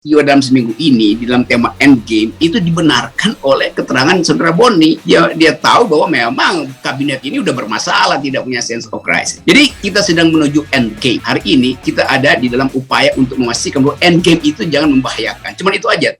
dalam seminggu ini di dalam tema Endgame itu dibenarkan oleh keterangan Saudara Boni. Dia tahu bahwa memang kabinet ini udah bermasalah, tidak punya sense of crisis. Jadi kita sedang menuju Endgame. Hari ini kita ada di dalam upaya untuk memastikan bahwa Endgame itu jangan membahayakan. Cuman itu aja.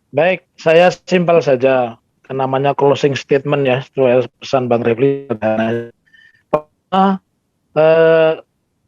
Baik, saya simpel saja. Namanya closing statement ya, sesuai pesan Bang Refli.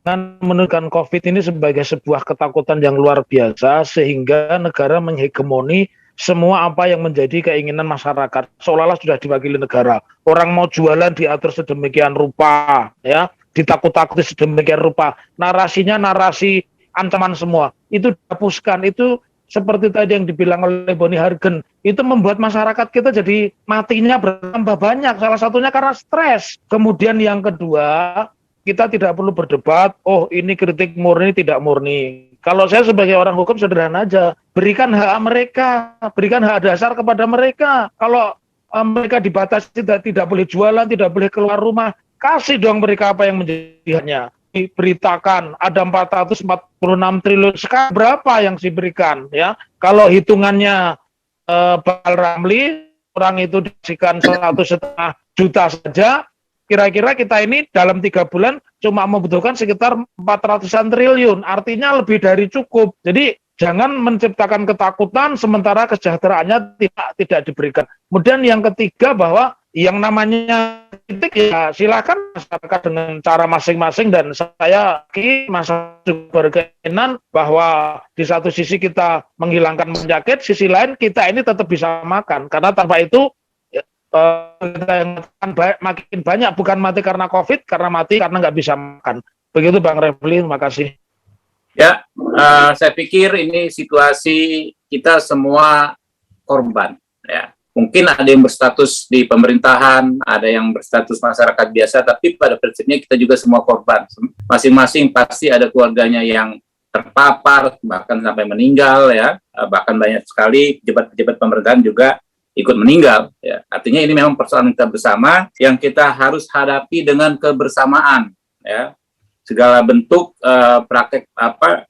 Dengan menunjukkan COVID ini sebagai sebuah ketakutan yang luar biasa, sehingga negara menghegemoni semua apa yang menjadi keinginan masyarakat, seolah-olah sudah diwakili negara. Orang mau jualan diatur sedemikian rupa, ya, ditakut-takuti sedemikian rupa. Narasinya narasi ancaman semua. Itu dihapuskan, itu seperti tadi yang dibilang oleh Boni Hargen, itu membuat masyarakat kita jadi matinya bertambah banyak. Salah satunya karena stres. Kemudian yang kedua, kita tidak perlu berdebat, oh ini kritik murni, tidak murni. Kalau saya sebagai orang hukum sederhana aja, berikan hak mereka, berikan hak dasar kepada mereka. Kalau mereka dibatasi tidak boleh jualan, tidak boleh keluar rumah, kasih dong mereka apa yang menjadi haknya. Diberitakan ada 446 triliun, sekarang berapa yang diberikan ya? Kalau hitungannya Bang Ramli, orang itu dikasihkan 1,5 juta saja, kira-kira kita ini dalam 3 bulan cuma membutuhkan sekitar 400-an triliun, artinya lebih dari cukup. Jadi jangan menciptakan ketakutan sementara kesejahteraannya tidak diberikan. Kemudian yang ketiga, bahwa yang namanya kritik ya silakan masyarakat dengan cara masing-masing, dan saya masih berkeinginan bahwa di satu sisi kita menghilangkan penyakit, sisi lain kita ini tetap bisa makan, karena tanpa itu kita yang makin banyak, bukan mati karena COVID, karena mati karena nggak bisa makan. Begitu Bang Refli, terima kasih. Ya, saya pikir ini situasi kita semua korban, ya. Mungkin ada yang berstatus di pemerintahan, ada yang berstatus masyarakat biasa, tapi pada prinsipnya kita juga semua korban. Masing-masing pasti ada keluarganya yang terpapar, bahkan sampai meninggal, ya. Bahkan banyak sekali pejabat-pejabat pemerintahan juga ikut meninggal. Ya. Artinya ini memang persoalan kita bersama yang kita harus hadapi dengan kebersamaan. Ya. Segala bentuk praktek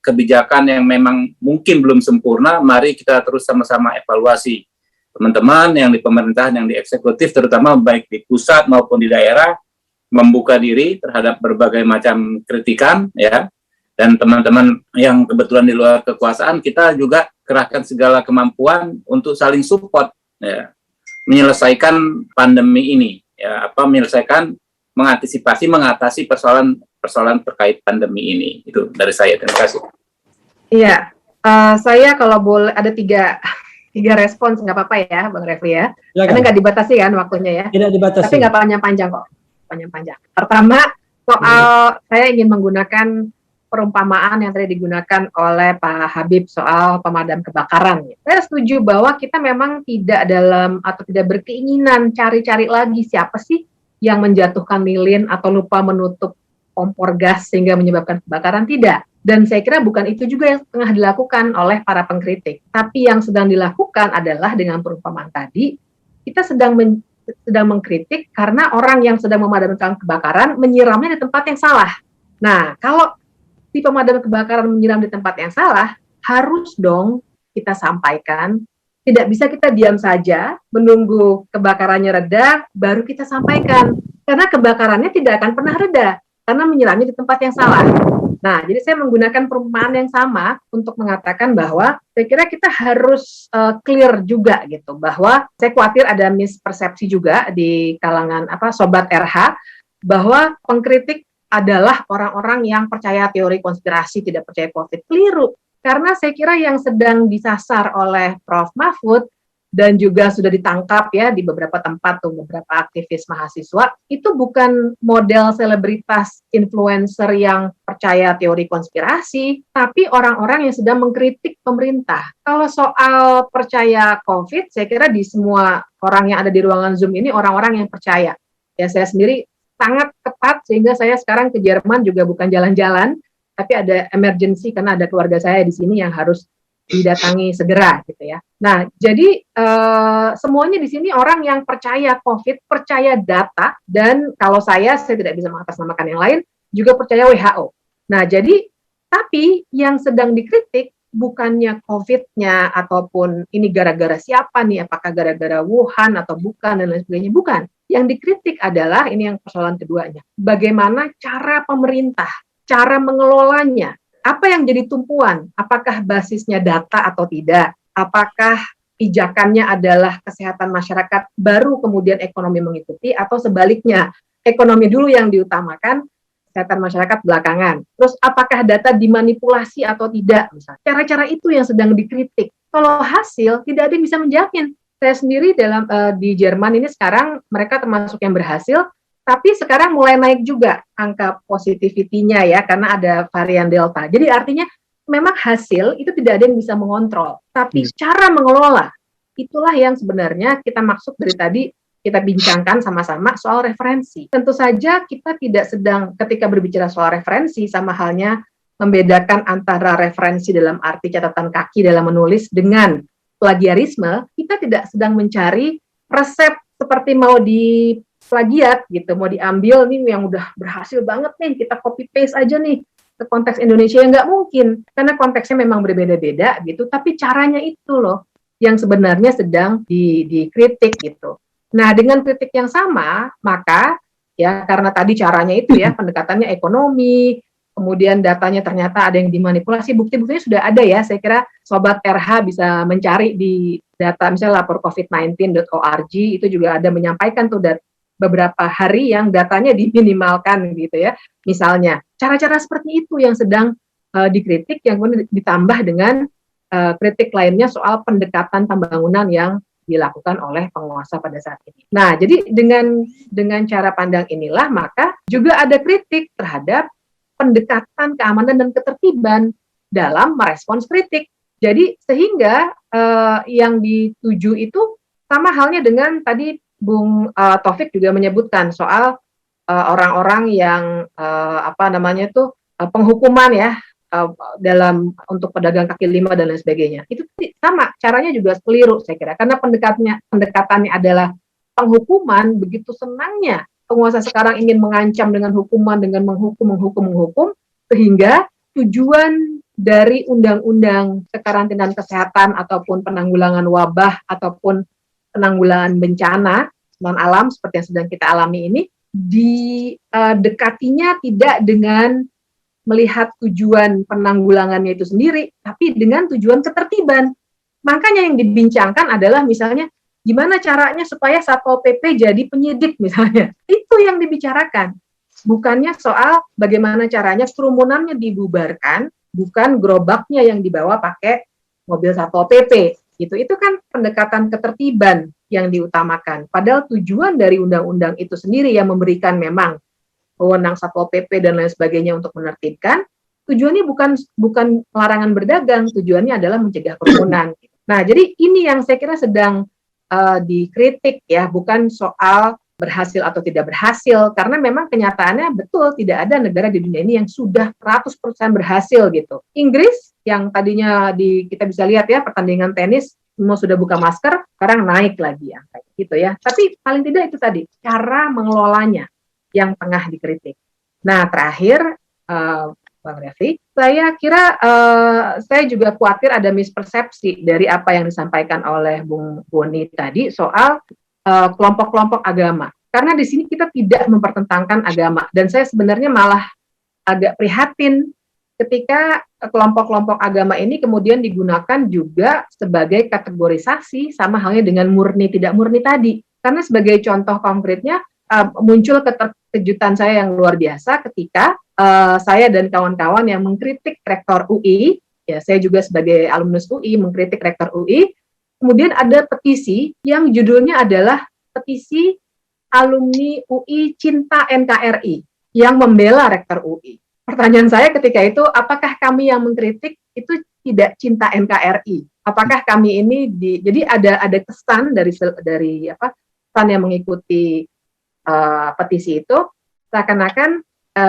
kebijakan yang memang mungkin belum sempurna, mari kita terus sama-sama evaluasi. Teman-teman yang di pemerintahan, yang di eksekutif, terutama baik di pusat maupun di daerah, membuka diri terhadap berbagai macam kritikan, ya. Dan teman-teman yang kebetulan di luar kekuasaan, kita juga kerahkan segala kemampuan untuk saling support, ya, menyelesaikan pandemi ini, ya, mengatasi persoalan terkait pandemi ini. Itu dari saya. Terima kasih. Iya, saya kalau boleh ada tiga respons, nggak apa-apa ya Bang Refli ya, karena nggak dibatasi kan waktunya ya. Tidak dibatasi. Tapi nggak panjang-panjang kok, panjang-panjang. Pertama, soal saya ingin menggunakan perumpamaan yang tadi digunakan oleh Pak Habib soal pemadam kebakaran. Saya setuju bahwa kita memang tidak berkeinginan cari-cari lagi siapa sih yang menjatuhkan lilin atau lupa menutup kompor gas sehingga menyebabkan kebakaran, tidak. Dan saya kira bukan itu juga yang tengah dilakukan oleh para pengkritik. Tapi yang sedang dilakukan adalah dengan perumpamaan tadi, kita sedang mengkritik karena orang yang sedang memadamkan kebakaran menyiramnya di tempat yang salah. Nah, kalau si pemadam kebakaran menyiram di tempat yang salah, harus dong kita sampaikan. Tidak bisa kita diam saja, menunggu kebakarannya reda, baru kita sampaikan. Karena kebakarannya tidak akan pernah reda, karena menyiramnya di tempat yang salah. Nah, jadi saya menggunakan perumpamaan yang sama untuk mengatakan bahwa saya kira kita harus clear juga gitu, bahwa saya khawatir ada mispersepsi juga di kalangan Sobat RH, bahwa pengkritik adalah orang-orang yang percaya teori konspirasi, tidak percaya COVID. Keliru, karena saya kira yang sedang disasar oleh Prof. Mahfud dan juga sudah ditangkap ya di beberapa tempat tuh, beberapa aktivis mahasiswa, itu bukan model selebritas influencer yang percaya teori konspirasi, tapi orang-orang yang sedang mengkritik pemerintah. Kalau soal percaya COVID, saya kira di semua orang yang ada di ruangan Zoom ini orang-orang yang percaya. Ya, saya sendiri sangat ketat sehingga saya sekarang ke Jerman juga bukan jalan-jalan, tapi ada emergency karena ada keluarga saya di sini yang harus didatangi segera gitu ya. Nah, jadi semuanya di sini orang yang percaya COVID, percaya data, dan kalau saya tidak bisa mengatasnamakan yang lain, juga percaya WHO. Nah, jadi tapi yang sedang dikritik bukannya COVID-nya ataupun ini gara-gara siapa nih, apakah gara-gara Wuhan atau bukan dan lain sebagainya, bukan. Yang dikritik adalah, ini yang persoalan keduanya, bagaimana cara pemerintah, cara mengelolanya, apa yang jadi tumpuan, apakah basisnya data atau tidak, apakah pijakannya adalah kesehatan masyarakat, baru kemudian ekonomi mengikuti, atau sebaliknya, ekonomi dulu yang diutamakan, kesehatan masyarakat belakangan. Terus apakah data dimanipulasi atau tidak, misalnya. Cara-cara itu yang sedang dikritik. Kalau hasil, tidak ada yang bisa menjamin. Saya sendiri di Jerman ini sekarang mereka termasuk yang berhasil, tapi sekarang mulai naik juga angka positivity-nya ya, karena ada varian Delta. Jadi artinya memang hasil itu tidak ada yang bisa mengontrol, tapi cara mengelola itulah yang sebenarnya kita maksud dari tadi kita bincangkan sama-sama soal referensi. Tentu saja kita tidak sedang ketika berbicara soal referensi sama halnya membedakan antara referensi dalam arti catatan kaki dalam menulis dengan plagiarisme, kita tidak sedang mencari resep seperti mau di plagiat gitu, mau diambil nih yang udah berhasil banget nih, kita copy paste aja nih ke konteks Indonesia, yang nggak mungkin, karena konteksnya memang berbeda-beda gitu, tapi caranya itu loh yang sebenarnya sedang dikritik gitu. Nah, dengan kritik yang sama, maka ya karena tadi caranya itu ya, pendekatannya ekonomi, kemudian datanya ternyata ada yang dimanipulasi, bukti-buktinya sudah ada ya, saya kira Sobat RH bisa mencari di data misalnya laporcovid19.org, itu juga ada menyampaikan tuh beberapa hari yang datanya diminimalkan gitu ya. Misalnya, cara-cara seperti itu yang sedang dikritik, yang kemudian ditambah dengan kritik lainnya soal pendekatan pembangunan yang dilakukan oleh penguasa pada saat ini. Nah, jadi dengan cara pandang inilah, maka juga ada kritik terhadap pendekatan keamanan dan ketertiban dalam merespons kritik. Jadi sehingga yang dituju itu sama halnya dengan tadi Bung Taufik juga menyebutkan soal orang-orang yang penghukuman ya dalam untuk pedagang kaki lima dan lain sebagainya. Itu sama, caranya juga keliru saya kira, karena pendekatannya adalah penghukuman. Begitu senangnya penguasa sekarang ingin mengancam dengan hukuman, dengan menghukum, sehingga tujuan dari undang-undang kekarantinaan kesehatan ataupun penanggulangan wabah ataupun penanggulangan bencana non alam seperti yang sedang kita alami ini didekatinya tidak dengan melihat tujuan penanggulangannya itu sendiri, tapi dengan tujuan ketertiban. Makanya yang dibincangkan adalah misalnya gimana caranya supaya Satpol PP jadi penyidik misalnya. Itu yang dibicarakan. Bukannya soal bagaimana caranya kerumunannya dibubarkan, bukan gerobaknya yang dibawa pakai mobil Satpol PP. Itu kan pendekatan ketertiban yang diutamakan. Padahal tujuan dari undang-undang itu sendiri yang memberikan memang wewenang Satpol PP dan lain sebagainya untuk menertibkan, tujuannya bukan larangan berdagang, tujuannya adalah mencegah kerumunan. Nah, jadi ini yang saya kira sedang dikritik ya, bukan soal berhasil atau tidak berhasil, karena memang kenyataannya betul tidak ada negara di dunia ini yang sudah 100% berhasil gitu. Inggris yang tadinya kita bisa lihat ya pertandingan tenis semua sudah buka masker, sekarang naik lagi ya kayak gitu ya. Tapi paling tidak itu tadi cara mengelolanya yang tengah dikritik. Nah, terakhir Bang Refli, saya kira saya juga khawatir ada mispersepsi dari apa yang disampaikan oleh Bung Boni tadi soal kelompok-kelompok agama. Karena di sini kita tidak mempertentangkan agama, dan saya sebenarnya malah agak prihatin ketika kelompok-kelompok agama ini kemudian digunakan juga sebagai kategorisasi sama halnya dengan murni tidak murni tadi. Karena sebagai contoh konkretnya muncul keterkejutan saya yang luar biasa ketika saya dan kawan-kawan yang mengkritik rektor UI, ya saya juga sebagai alumnus UI mengkritik rektor UI, kemudian ada petisi yang judulnya adalah petisi alumni UI Cinta NKRI yang membela rektor UI. Pertanyaan saya ketika itu, apakah kami yang mengkritik itu tidak cinta NKRI? Apakah kami ini jadi ada kesan dari kesan yang mengikuti petisi itu seakan-akan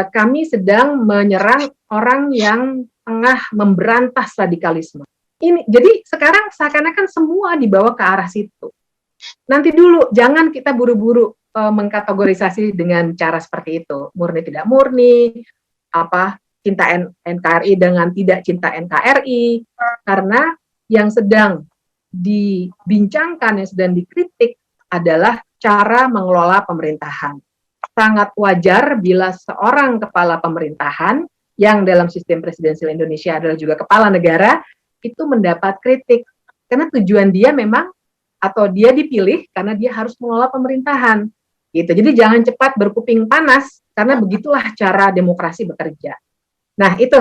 kami sedang menyerang orang yang tengah memberantas radikalisme. Jadi sekarang seakan-akan semua dibawa ke arah situ. Nanti dulu, jangan kita buru-buru mengkategorisasi dengan cara seperti itu. Murni tidak murni, cinta NKRI dengan tidak cinta NKRI. Karena yang sedang dibincangkan, yang sedang dikritik adalah cara mengelola pemerintahan. Sangat wajar bila seorang kepala pemerintahan yang dalam sistem presidensial Indonesia adalah juga kepala negara, itu mendapat kritik. Karena tujuan dia memang, atau dia dipilih karena dia harus mengelola pemerintahan. Gitu. Jadi jangan cepat berkuping panas, karena begitulah cara demokrasi bekerja. Nah itu,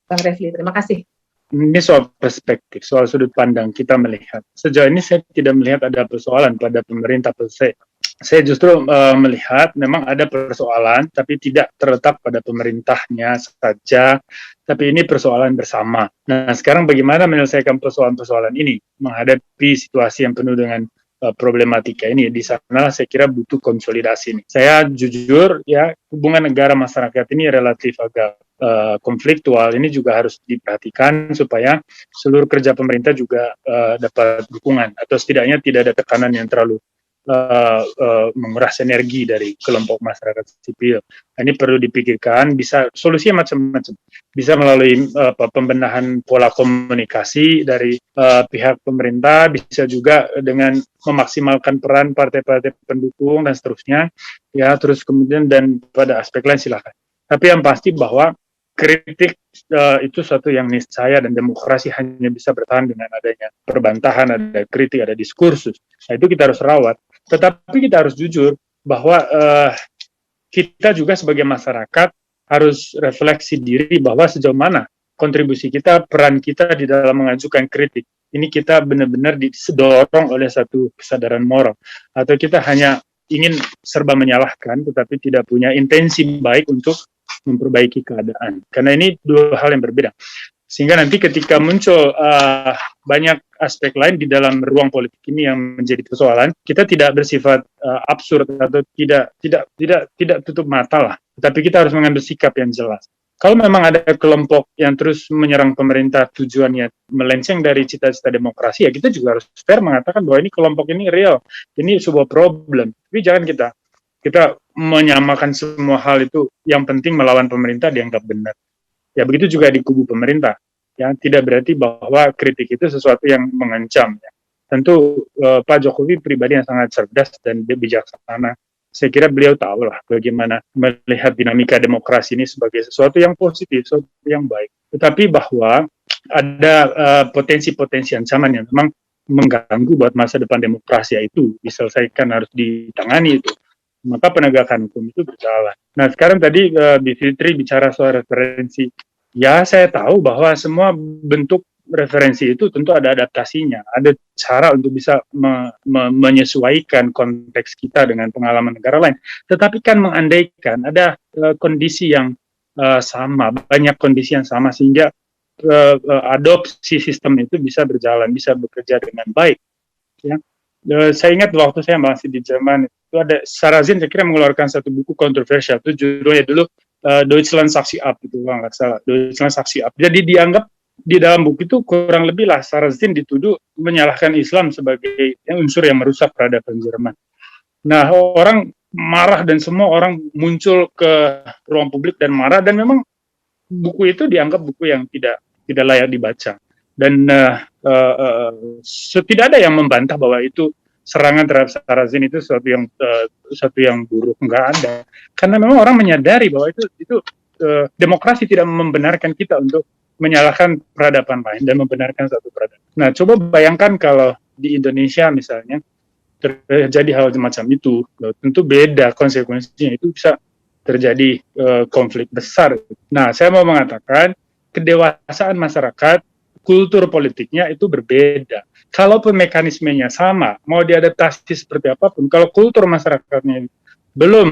Bang Refli, terima kasih. Ini soal perspektif, soal sudut pandang kita melihat. Sejauh ini saya tidak melihat ada persoalan pada pemerintah per se. Saya justru melihat memang ada persoalan, tapi tidak terletak pada pemerintahnya saja, tapi ini persoalan bersama. Nah, sekarang bagaimana menyelesaikan persoalan-persoalan ini, menghadapi situasi yang penuh dengan problematika ini? Di sana saya kira butuh konsolidasi nih. Saya jujur, ya, hubungan negara masyarakat ini relatif agak konfliktual. Ini juga harus diperhatikan supaya seluruh kerja pemerintah juga dapat dukungan, atau setidaknya tidak ada tekanan yang terlalu menguras energi dari kelompok masyarakat sipil. Ini perlu dipikirkan, bisa solusinya macam-macam. Bisa melalui pembenahan pola komunikasi dari pihak pemerintah, bisa juga dengan memaksimalkan peran partai-partai pendukung dan seterusnya. Ya, terus kemudian dan pada aspek lain silakan. Tapi yang pasti bahwa kritik itu suatu yang niscaya, dan demokrasi hanya bisa bertahan dengan adanya perbantahan, ada kritik, ada diskursus. Nah, itu kita harus rawat. Tetapi kita harus jujur bahwa kita juga sebagai masyarakat harus refleksi diri bahwa sejauh mana kontribusi kita, peran kita di dalam mengajukan kritik. Ini kita benar-benar didorong oleh satu kesadaran moral. Atau kita hanya ingin serba menyalahkan, tetapi tidak punya intensi baik untuk memperbaiki keadaan. Karena ini dua hal yang berbeda. Sehingga nanti ketika muncul banyak aspek lain di dalam ruang politik ini yang menjadi persoalan, kita tidak bersifat absurd atau tidak tutup mata lah. Tetapi kita harus mengambil sikap yang jelas. Kalau memang ada kelompok yang terus menyerang pemerintah tujuannya melenceng dari cita-cita demokrasi, ya kita juga harus fair mengatakan bahwa ini kelompok ini real, ini sebuah problem. Tapi jangan kita menyamakan semua hal itu, yang penting melawan pemerintah dianggap benar. Ya begitu juga di kubu pemerintah. Ya, tidak berarti bahwa kritik itu sesuatu yang mengancam. Ya. Tentu Pak Jokowi pribadi yang sangat cerdas dan bijaksana. Saya kira beliau tahu lah bagaimana melihat dinamika demokrasi ini sebagai sesuatu yang positif, sesuatu yang baik. Tetapi bahwa ada potensi-potensi ancaman yang memang mengganggu buat masa depan demokrasi, itu diselesaikan, harus ditangani itu. Maka penegakan hukum itu berjalan. Nah, sekarang tadi Bivitri bicara soal referensi. Ya, saya tahu bahwa semua bentuk referensi itu tentu ada adaptasinya. Ada cara untuk bisa menyesuaikan konteks kita dengan pengalaman negara lain. Tetapi kan mengandaikan ada kondisi yang sama, banyak kondisi yang sama, sehingga adopsi sistem itu bisa berjalan, bisa bekerja dengan baik. Ya. Saya ingat waktu saya masih di Jerman, itu ada Sarrazin, saya kira mengeluarkan satu buku kontroversial, itu judulnya dulu Deutschland Saksi Ab, itu kalau nggak salah, Deutschland Saksi Ab. Jadi dianggap di dalam buku itu kurang lebih lah Sarrazin dituduh menyalahkan Islam sebagai unsur yang merusak peradaban Jerman. Nah, orang marah dan semua orang muncul ke ruang publik dan marah, dan memang buku itu dianggap buku yang tidak layak dibaca. Dan tidak ada yang membantah bahwa itu serangan terhadap Sarrazin itu sesuatu yang buruk, nggak ada. Karena memang orang menyadari bahwa itu demokrasi tidak membenarkan kita untuk menyalahkan peradaban lain dan membenarkan satu peradaban. Nah, coba bayangkan kalau di Indonesia misalnya terjadi hal semacam itu, tentu beda konsekuensinya, itu bisa terjadi konflik besar. Nah, saya mau mengatakan kedewasaan masyarakat, kultur politiknya itu berbeda. Kalaupun mekanismenya sama, mau diadaptasi seperti apapun, kalau kultur masyarakatnya belum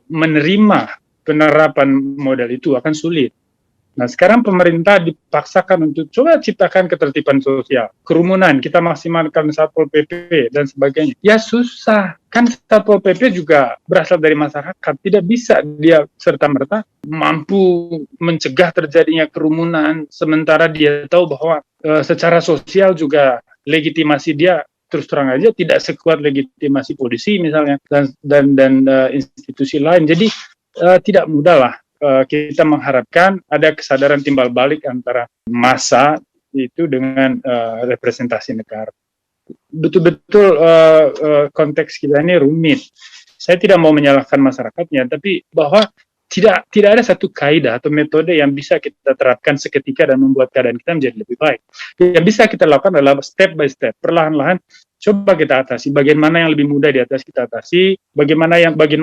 menerima penerapan model itu, akan sulit. Nah, sekarang pemerintah dipaksakan untuk coba ciptakan ketertiban sosial, kerumunan, kita maksimalkan Satpol PP dan sebagainya. Ya susah, kan Satpol PP juga berasal dari masyarakat, tidak bisa dia serta-merta mampu mencegah terjadinya kerumunan, sementara dia tahu bahwa secara sosial juga legitimasi dia terus terang aja tidak sekuat legitimasi polisi misalnya dan institusi lain. Jadi tidak mudah lah. Kita mengharapkan ada kesadaran timbal balik antara massa itu dengan representasi negara. Betul-betul konteks kita ini rumit. Saya tidak mau menyalahkan masyarakatnya, tapi bahwa tidak ada satu kaidah atau metode yang bisa kita terapkan seketika dan membuat keadaan kita menjadi lebih baik. Yang bisa kita lakukan adalah step by step, perlahan-lahan coba kita atasi. Bagian mana yang lebih mudah di atas kita atasi, bagian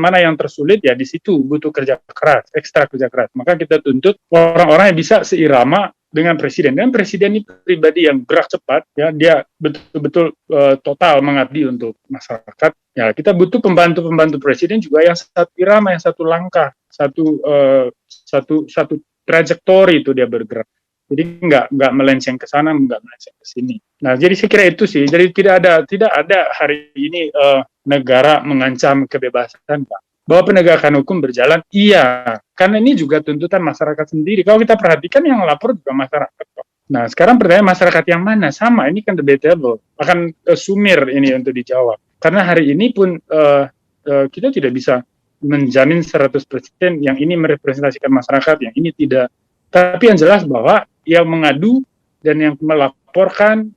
mana yang tersulit, ya di situ butuh kerja keras, ekstra kerja keras. Maka kita tuntut orang-orang yang bisa seirama dengan presiden. Dan presiden ini pribadi yang gerak cepat, ya dia betul-betul total mengabdi untuk masyarakat. Ya kita butuh pembantu presiden juga yang satu irama, yang satu langkah, satu trajektori itu dia bergerak. Jadi nggak melenceng ke sana, nggak melenceng ke sini. Nah, jadi saya kira itu sih. Jadi tidak ada hari ini negara mengancam kebebasan, Pak. Bahwa penegakan hukum berjalan, iya. Karena ini juga tuntutan masyarakat sendiri. Kalau kita perhatikan yang lapor juga masyarakat, Pak. Nah, sekarang pertanyaan masyarakat yang mana? Sama, ini kan debatable. Akan sumir ini untuk dijawab. Karena hari ini pun kita tidak bisa menjamin 100% yang ini merepresentasikan masyarakat, yang ini tidak. Tapi yang jelas bahwa yang mengadu dan yang melaporkan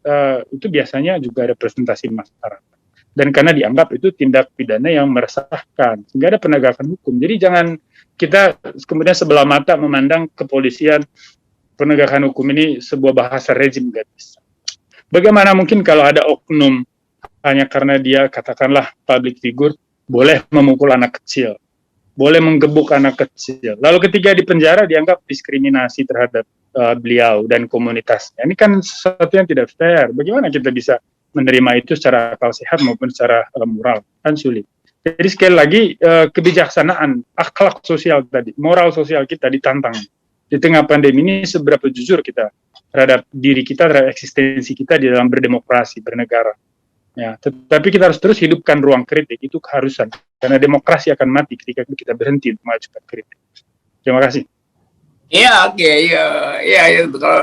itu biasanya juga representasi masyarakat. Dan karena dianggap itu tindak pidana yang meresahkan, sehingga ada penegakan hukum. Jadi jangan kita kemudian sebelah mata memandang kepolisian, penegakan hukum ini sebuah bahasa rezim gadis. Bagaimana mungkin kalau ada oknum hanya karena dia katakanlah public figure boleh memukul anak kecil, boleh menggebuk anak kecil. Lalu ketika di penjara dianggap diskriminasi terhadap beliau dan komunitasnya. Ini kan sesuatu yang tidak fair. Bagaimana kita bisa menerima itu secara akal sehat maupun secara moral? Kan sulit. Jadi sekali lagi kebijaksanaan, akhlak sosial tadi, moral sosial kita ditantang. Di tengah pandemi ini seberapa jujur kita terhadap diri kita, terhadap eksistensi kita di dalam berdemokrasi, bernegara. Ya, tetapi kita harus terus hidupkan ruang kritik, itu keharusan. Karena demokrasi akan mati ketika kita berhenti untuk mengajukan kritik. Terima kasih. Ya, oke, ya, kalau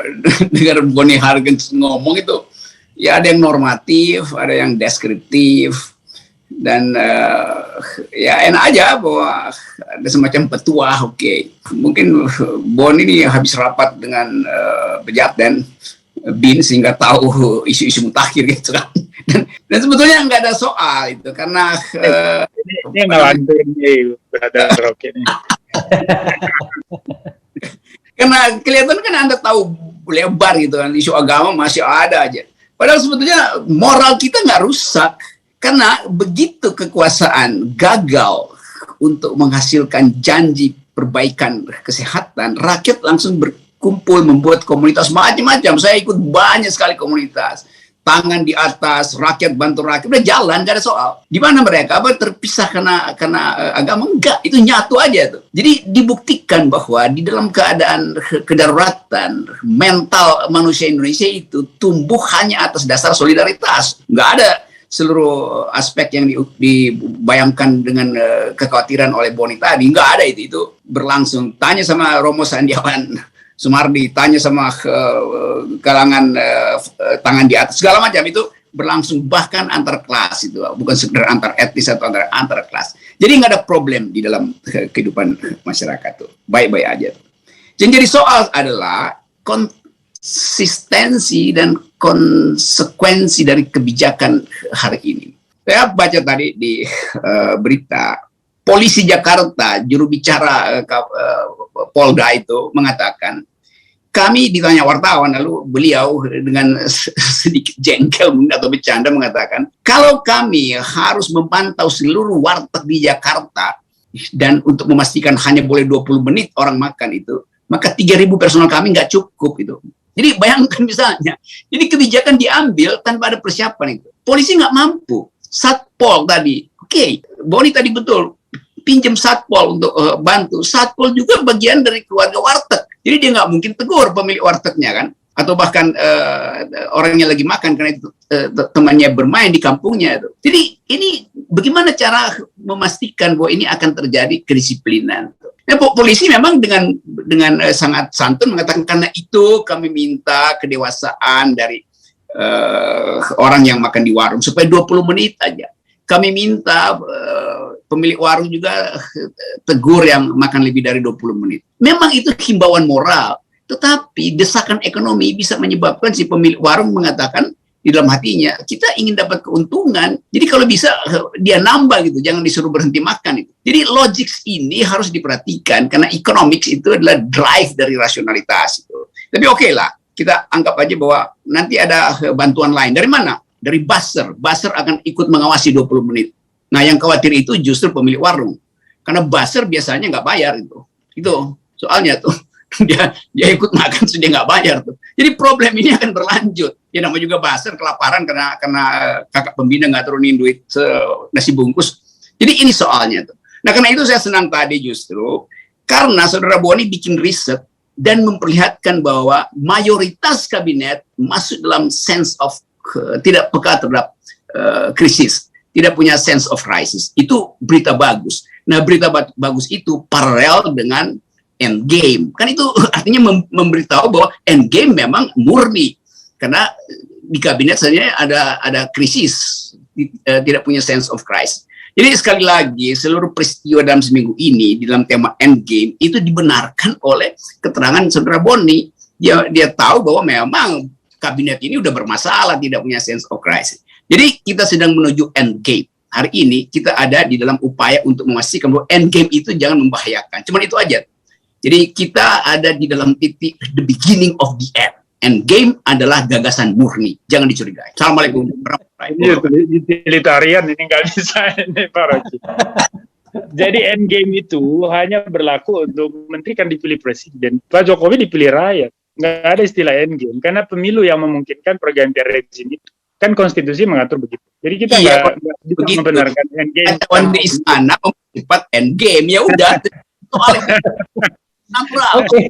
dengar Boni Hargens ngomong itu, ya ada yang normatif, ada yang deskriptif, dan ya enak aja bahwa ada semacam petuah, oke. Mungkin Boni ini habis rapat dengan Pejaten, BIN, sehingga tahu isu-isu mutakhir gitu kan. Dan sebetulnya nggak ada soal itu, karena ini ngelantur nih, berada roket ini. Karena kelihatan kan Anda tahu lebar gitu kan, isu agama masih ada aja. Padahal sebetulnya moral kita nggak rusak, karena begitu kekuasaan gagal untuk menghasilkan janji perbaikan kesehatan, rakyat langsung berkumpul membuat komunitas macam-macam. Saya ikut banyak sekali komunitas. Tangan di atas, rakyat bantu rakyat, udah jalan, gak ada soal. Di mana mereka? Apa terpisah karena agama? Enggak, itu nyatu aja tuh. Jadi dibuktikan bahwa di dalam keadaan kedaruratan, mental manusia Indonesia itu tumbuh hanya atas dasar solidaritas. Nggak ada seluruh aspek yang dibayangkan dengan kekhawatiran oleh Boni tadi. Nggak ada itu berlangsung. Tanya sama Romo Sandiawan Sumardi, tanya sama kalangan tangan di atas, segala macam itu berlangsung, bahkan antar kelas itu, bukan sekedar antar etnis atau antar kelas. Jadi nggak ada problem di dalam kehidupan masyarakat tuh, baik-baik aja. Yang jadi soal adalah konsistensi dan konsekuensi dari kebijakan hari ini. Saya baca tadi di berita, polisi Jakarta, juru bicara Polda itu mengatakan, kami ditanya wartawan, lalu beliau dengan sedikit jengkel atau bercanda mengatakan, kalau kami harus memantau seluruh warteg di Jakarta dan untuk memastikan hanya boleh 20 menit orang makan itu, maka 3.000 personal kami nggak cukup itu. Jadi bayangkan misalnya, jadi kebijakan diambil tanpa ada persiapan itu. Polisi nggak mampu. Satpol tadi, oke, Boni tadi betul, pinjam Satpol untuk bantu. Satpol juga bagian dari keluarga warteg. Jadi dia nggak mungkin tegur pemilik wartegnya kan, atau bahkan orangnya lagi makan karena itu temannya bermain di kampungnya itu. Jadi ini bagaimana cara memastikan bahwa ini akan terjadi kedisiplinan? Nah, polisi memang dengan sangat santun mengatakan karena itu kami minta kedewasaan dari orang yang makan di warung supaya 20 menit aja. Kami minta pemilik warung juga tegur yang makan lebih dari 20 menit. Memang itu himbauan moral, tetapi desakan ekonomi bisa menyebabkan si pemilik warung mengatakan di dalam hatinya, kita ingin dapat keuntungan, jadi kalau bisa dia nambah gitu, jangan disuruh berhenti makan itu. Jadi logik ini harus diperhatikan, karena economics itu adalah drive dari rasionalitas itu. Tapi oke lah, kita anggap aja bahwa nanti ada bantuan lain. Dari mana? Dari buzzer. Buzzer akan ikut mengawasi 20 menit. Nah, yang khawatir itu justru pemilik warung. Karena buzzer biasanya nggak bayar itu. Itu soalnya tuh. Dia ikut makan sudah nggak bayar tuh. Jadi problem ini akan berlanjut. Ya namanya juga buzzer kelaparan karena kakak pembina nggak turunin duit nasi bungkus. Jadi ini soalnya tuh. Nah, karena itu saya senang tadi justru karena Saudara Boni bikin riset dan memperlihatkan bahwa mayoritas kabinet masuk dalam sense of tidak peka terhadap krisis, tidak punya sense of crisis. Itu berita bagus. Nah, berita bagus itu paralel dengan endgame. Kan itu artinya memberitahu bahwa endgame memang murni. Karena di kabinet saja ada krisis, tidak punya sense of crisis. Jadi sekali lagi, seluruh peristiwa dalam seminggu ini, di dalam tema endgame, itu dibenarkan oleh keterangan Saudara Boni. Dia tahu bahwa memang kabinet ini udah bermasalah, tidak punya sense of crisis. Jadi kita sedang menuju endgame. Hari ini kita ada di dalam upaya untuk memastikan bahwa endgame itu jangan membahayakan. Cuman itu aja. Jadi kita ada di dalam titik the beginning of the end. Endgame adalah gagasan murni. Jangan dicurigai. Assalamualaikum warahmatullahi wabarakatuh. Utilitarian ini nggak bisa ini Pak Rocky. Jadi endgame itu hanya berlaku untuk menteri kan dipilih presiden. Pak Jokowi dipilih rakyat. Nggak ada istilah endgame. Karena pemilu yang memungkinkan pergantian rezim itu. Kan konstitusi mengatur begitu. Jadi kita nggak bisa membenarkan endgame. Kawan di istana mempercepat endgame. Ya udah. Soalnya. Oke.